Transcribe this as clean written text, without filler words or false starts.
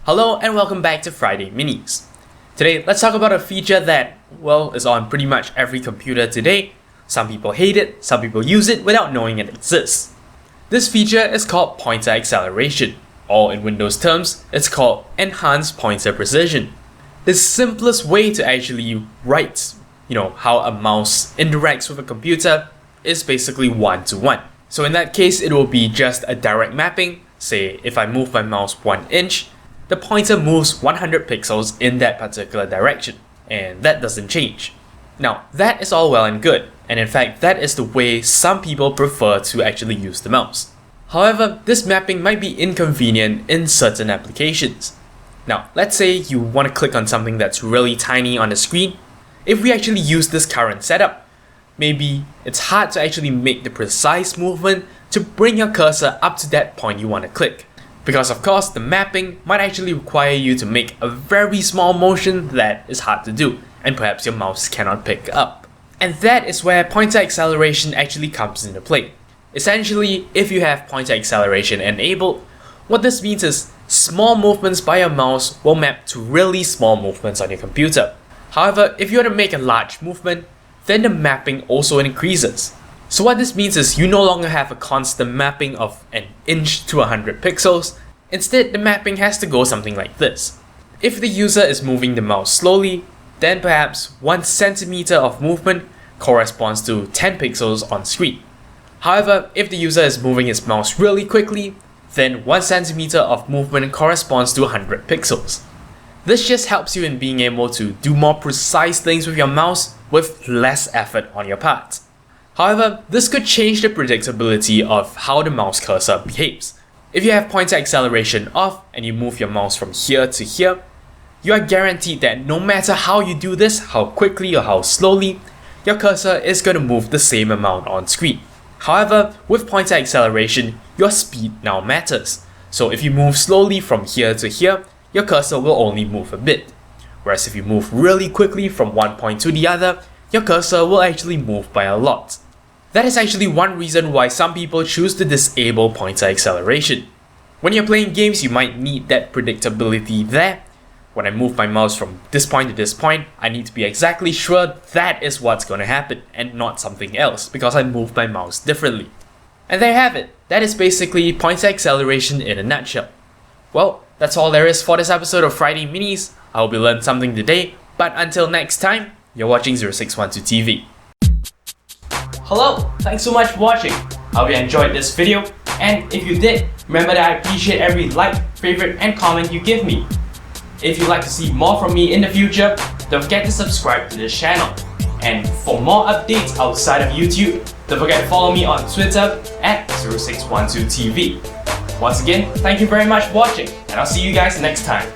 Hello and welcome back to Friday Minis. Today, let's talk about a feature that, well, is on pretty much every computer today. Some people hate it, some people use it without knowing it exists. This feature is called pointer acceleration, or in Windows terms, it's called enhanced pointer precision. The simplest way to actually write, how a mouse interacts with a computer is basically one-to-one. So in that case, it will be just a direct mapping. Say, if I move my mouse 1 inch, the pointer moves 100 pixels in that particular direction, and that doesn't change. Now, that is all well and good, and in fact, that is the way some people prefer to actually use the mouse. However, this mapping might be inconvenient in certain applications. Now, let's say you want to click on something that's really tiny on the screen. If we actually use this current setup, maybe it's hard to actually make the precise movement to bring your cursor up to that point you want to click. Because of course, the mapping might actually require you to make a very small motion that is hard to do, and perhaps your mouse cannot pick up. And that is where pointer acceleration actually comes into play. Essentially, if you have pointer acceleration enabled, what this means is small movements by your mouse will map to really small movements on your computer. However, if you want to make a large movement, then the mapping also increases. So what this means is you no longer have a constant mapping of an inch to 100 pixels. Instead, the mapping has to go something like this. If the user is moving the mouse slowly, then perhaps 1 centimeter of movement corresponds to 10 pixels on screen. However, if the user is moving his mouse really quickly, then 1 centimeter of movement corresponds to 100 pixels. This just helps you in being able to do more precise things with your mouse with less effort on your part. However, this could change the predictability of how the mouse cursor behaves. If you have pointer acceleration off and you move your mouse from here to here, you are guaranteed that no matter how you do this, how quickly or how slowly, your cursor is going to move the same amount on screen. However, with pointer acceleration, your speed now matters. So if you move slowly from here to here, your cursor will only move a bit. Whereas if you move really quickly from one point to the other, your cursor will actually move by a lot. That is actually one reason why some people choose to disable pointer acceleration. When you're playing games, you might need that predictability there. When I move my mouse from this point to this point, I need to be exactly sure that is what's going to happen and not something else because I moved my mouse differently. And there you have it. That is basically pointer acceleration in a nutshell. Well, that's all there is for this episode of Friday Minis. I hope you learned something today, but until next time, you're watching 0612 TV. Hello, thanks so much for watching. I hope you enjoyed this video, and if you did, remember that I appreciate every like, favorite, and comment you give me. If you'd like to see more from me in the future, don't forget to subscribe to this channel. And for more updates outside of YouTube, don't forget to follow me on Twitter at 0612TV. Once again, thank you very much for watching, and I'll see you guys next time.